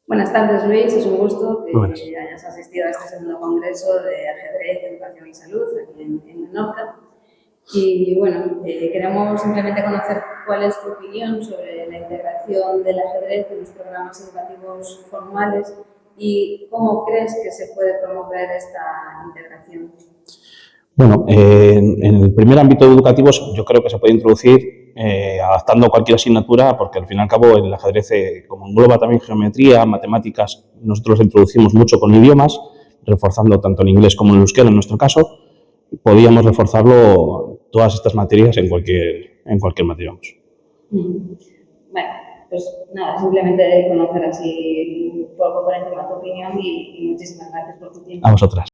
Buenas tardes, Luis. Es un gusto que Buenas. hayas asistido a este segundo congreso de ajedrez, educación y salud aquí en Menorca. Y bueno, queremos simplemente conocer cuál es tu opinión sobre la integración del ajedrez en los programas educativos formales y cómo crees que se puede promover esta integración. Bueno, en el primer ámbito educativo yo creo que se puede introducir adaptando cualquier asignatura, porque al fin y al cabo el ajedrez, como engloba también geometría, matemáticas, nosotros lo introducimos mucho con idiomas, reforzando tanto en inglés como en euskera en nuestro caso. Podíamos reforzarlo todas estas materias en cualquier materia. Bueno, pues nada, simplemente conocer así un poco por encima tu opinión y muchísimas gracias por tu tiempo. A vosotras.